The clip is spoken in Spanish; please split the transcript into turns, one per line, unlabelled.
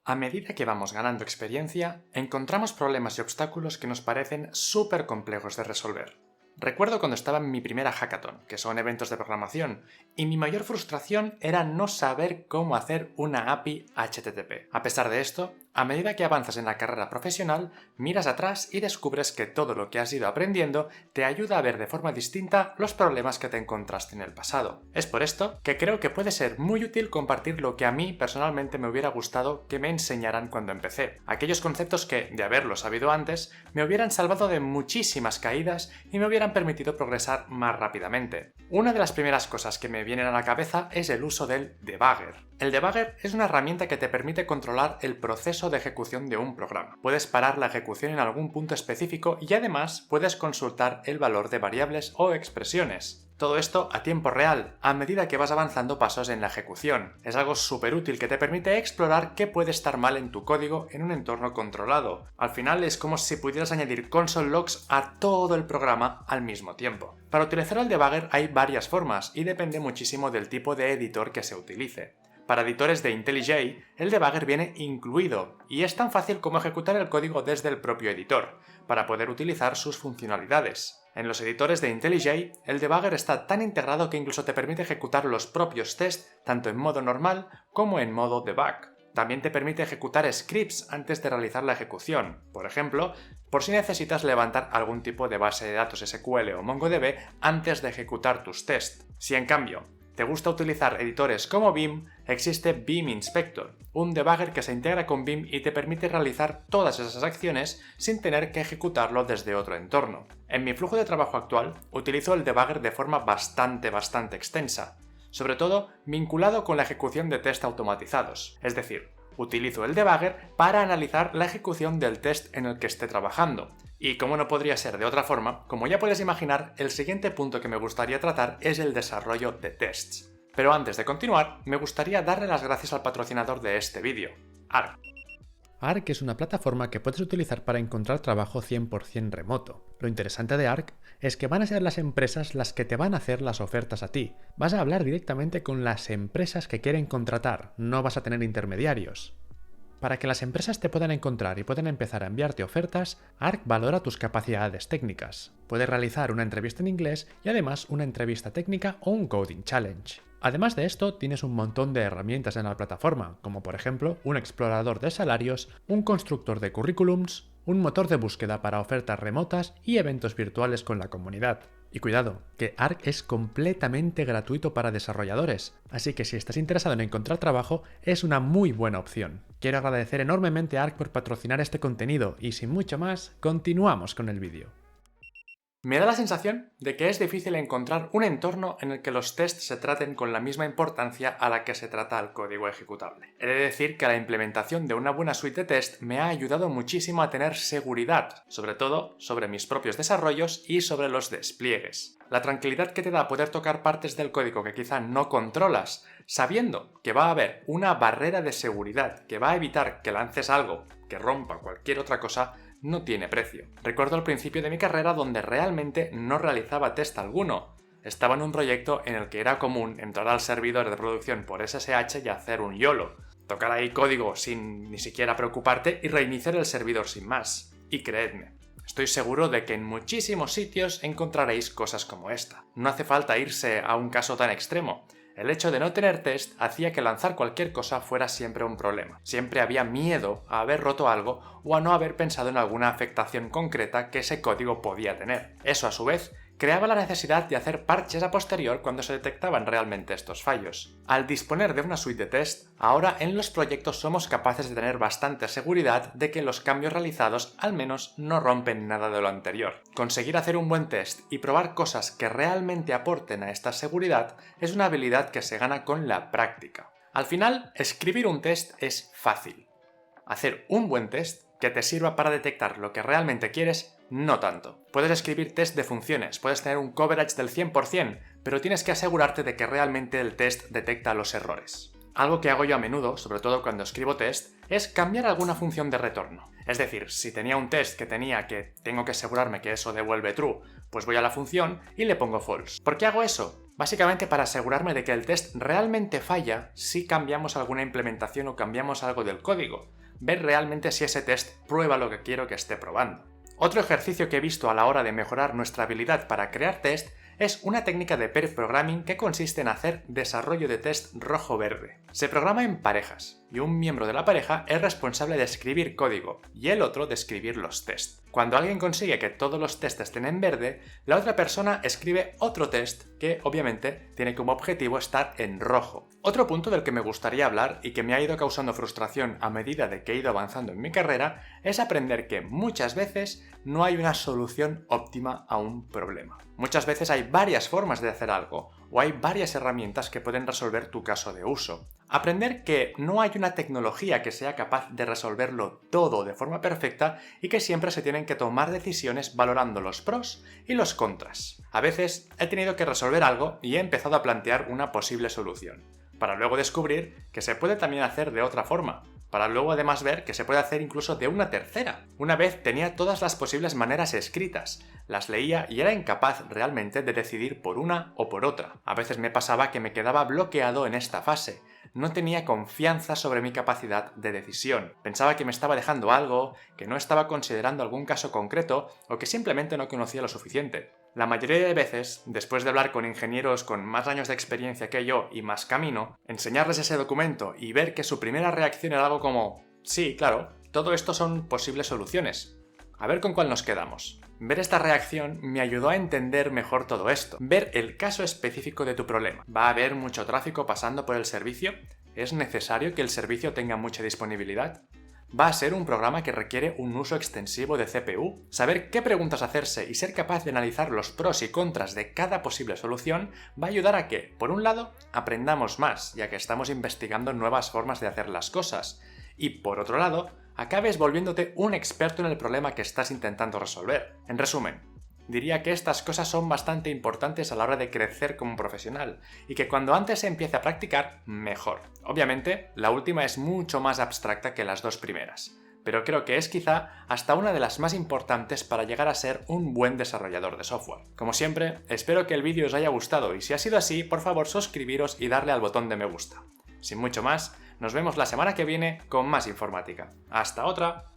A medida que vamos ganando experiencia, encontramos problemas y obstáculos que nos parecen súper complejos de resolver. Recuerdo cuando estaba en mi primera hackathon, que son eventos de programación, y mi mayor frustración era no saber cómo hacer una API HTTP. A pesar de esto, a medida que avanzas en la carrera profesional, miras atrás y descubres que todo lo que has ido aprendiendo te ayuda a ver de forma distinta los problemas que te encontraste en el pasado. Es por esto que creo que puede ser muy útil compartir lo que a mí personalmente me hubiera gustado que me enseñaran cuando empecé. Aquellos conceptos que, de haberlo sabido antes, me hubieran salvado de muchísimas caídas y me hubieran permitido progresar más rápidamente. Una de las primeras cosas que me vienen a la cabeza es el uso del debugger. El debugger es una herramienta que te permite controlar el proceso de ejecución de un programa. Puedes parar la ejecución en algún punto específico y además puedes consultar el valor de variables o expresiones. Todo esto a tiempo real, a medida que vas avanzando pasos en la ejecución. Es algo súper útil que te permite explorar qué puede estar mal en tu código en un entorno controlado. Al final es como si pudieras añadir console logs a todo el programa al mismo tiempo. Para utilizar el debugger hay varias formas y depende muchísimo del tipo de editor que se utilice. Para editores de IntelliJ, el debugger viene incluido y es tan fácil como ejecutar el código desde el propio editor, para poder utilizar sus funcionalidades. En los editores de IntelliJ, el debugger está tan integrado que incluso te permite ejecutar los propios tests tanto en modo normal como en modo debug. También te permite ejecutar scripts antes de realizar la ejecución, por ejemplo, por si necesitas levantar algún tipo de base de datos SQL o MongoDB antes de ejecutar tus tests. Si en cambio te gusta utilizar editores como Vim, existe Vim Inspector, un debugger que se integra con Vim y te permite realizar todas esas acciones sin tener que ejecutarlo desde otro entorno. En mi flujo de trabajo actual, utilizo el debugger de forma bastante extensa, sobre todo vinculado con la ejecución de test automatizados, es decir, utilizo el debugger para analizar la ejecución del test en el que esté trabajando. Y como no podría ser de otra forma, como ya puedes imaginar, el siguiente punto que me gustaría tratar es el desarrollo de tests. Pero antes de continuar, me gustaría darle las gracias al patrocinador de este vídeo, Arc.
Arc es una plataforma que puedes utilizar para encontrar trabajo 100% remoto. Lo interesante de Arc es que van a ser las empresas las que te van a hacer las ofertas a ti. Vas a hablar directamente con las empresas que quieren contratar, no vas a tener intermediarios. Para que las empresas te puedan encontrar y puedan empezar a enviarte ofertas, Arc valora tus capacidades técnicas. Puedes realizar una entrevista en inglés y además una entrevista técnica o un coding challenge. Además de esto, tienes un montón de herramientas en la plataforma, como por ejemplo un explorador de salarios, un constructor de currículums, un motor de búsqueda para ofertas remotas y eventos virtuales con la comunidad. Y cuidado, que Arc es completamente gratuito para desarrolladores, así que si estás interesado en encontrar trabajo, es una muy buena opción. Quiero agradecer enormemente a Arc por patrocinar este contenido y sin mucho más, continuamos con el vídeo.
Me da la sensación de que es difícil encontrar un entorno en el que los tests se traten con la misma importancia a la que se trata el código ejecutable. He de decir que la implementación de una buena suite de test me ha ayudado muchísimo a tener seguridad, sobre todo sobre mis propios desarrollos y sobre los despliegues. La tranquilidad que te da poder tocar partes del código que quizá no controlas, sabiendo que va a haber una barrera de seguridad que va a evitar que lances algo que rompa cualquier otra cosa, no tiene precio. Recuerdo al principio de mi carrera donde realmente no realizaba test alguno. Estaba en un proyecto en el que era común entrar al servidor de producción por SSH y hacer un YOLO. Tocar ahí código sin ni siquiera preocuparte y reiniciar el servidor sin más. Y creedme, estoy seguro de que en muchísimos sitios encontraréis cosas como esta. No hace falta irse a un caso tan extremo. El hecho de no tener test hacía que lanzar cualquier cosa fuera siempre un problema. Siempre había miedo a haber roto algo o a no haber pensado en alguna afectación concreta que ese código podía tener. Eso, a su vez, creaba la necesidad de hacer parches a posterior cuando se detectaban realmente estos fallos. Al disponer de una suite de test, ahora en los proyectos somos capaces de tener bastante seguridad de que los cambios realizados al menos no rompen nada de lo anterior. Conseguir hacer un buen test y probar cosas que realmente aporten a esta seguridad es una habilidad que se gana con la práctica. Al final, escribir un test es fácil. Hacer un buen test que te sirva para detectar lo que realmente quieres, no tanto. Puedes escribir test de funciones, puedes tener un coverage del 100%, pero tienes que asegurarte de que realmente el test detecta los errores. Algo que hago yo a menudo, sobre todo cuando escribo test, es cambiar alguna función de retorno. Es decir, si tenía un test que tengo que asegurarme que eso devuelve true, pues voy a la función y le pongo false. ¿Por qué hago eso? Básicamente para asegurarme de que el test realmente falla si cambiamos alguna implementación o cambiamos algo del código. Ver realmente si ese test prueba lo que quiero que esté probando. Otro ejercicio que he visto a la hora de mejorar nuestra habilidad para crear test es una técnica de pair programming que consiste en hacer desarrollo de test rojo-verde. Se programa en parejas y un miembro de la pareja es responsable de escribir código y el otro de escribir los tests. Cuando alguien consigue que todos los tests estén en verde, la otra persona escribe otro test que obviamente tiene como objetivo estar en rojo. Otro punto del que me gustaría hablar y que me ha ido causando frustración a medida de que he ido avanzando en mi carrera es aprender que muchas veces no hay una solución óptima a un problema. Muchas veces hay varias formas de hacer algo o hay varias herramientas que pueden resolver tu caso de uso. Aprender que no hay una tecnología que sea capaz de resolverlo todo de forma perfecta y que siempre se tienen que tomar decisiones valorando los pros y los contras. A veces he tenido que resolver algo y he empezado a plantear una posible solución, para luego descubrir que se puede también hacer de otra forma, para luego además ver que se puede hacer incluso de una tercera. Una vez tenía todas las posibles maneras escritas, las leía y era incapaz realmente de decidir por una o por otra. A veces me pasaba que me quedaba bloqueado en esta fase. No tenía confianza sobre mi capacidad de decisión. Pensaba que me estaba dejando algo, que no estaba considerando algún caso concreto o que simplemente no conocía lo suficiente. La mayoría de veces, después de hablar con ingenieros con más años de experiencia que yo y más camino, enseñarles ese documento y ver que su primera reacción era algo como «Sí, claro, todo esto son posibles soluciones. A ver con cuál nos quedamos». Ver esta reacción me ayudó a entender mejor todo esto. Ver el caso específico de tu problema. ¿Va a haber mucho tráfico pasando por el servicio? ¿Es necesario que el servicio tenga mucha disponibilidad? ¿Va a ser un programa que requiere un uso extensivo de CPU? Saber qué preguntas hacerse y ser capaz de analizar los pros y contras de cada posible solución va a ayudar a que, por un lado, aprendamos más, ya que estamos investigando nuevas formas de hacer las cosas, y por otro lado, acabes volviéndote un experto en el problema que estás intentando resolver. En resumen, diría que estas cosas son bastante importantes a la hora de crecer como profesional y que cuando antes se empiece a practicar, mejor. Obviamente, la última es mucho más abstracta que las dos primeras, pero creo que es quizá hasta una de las más importantes para llegar a ser un buen desarrollador de software. Como siempre, espero que el vídeo os haya gustado y si ha sido así, por favor suscribiros y darle al botón de me gusta. Sin mucho más, nos vemos la semana que viene con más informática. ¡Hasta otra!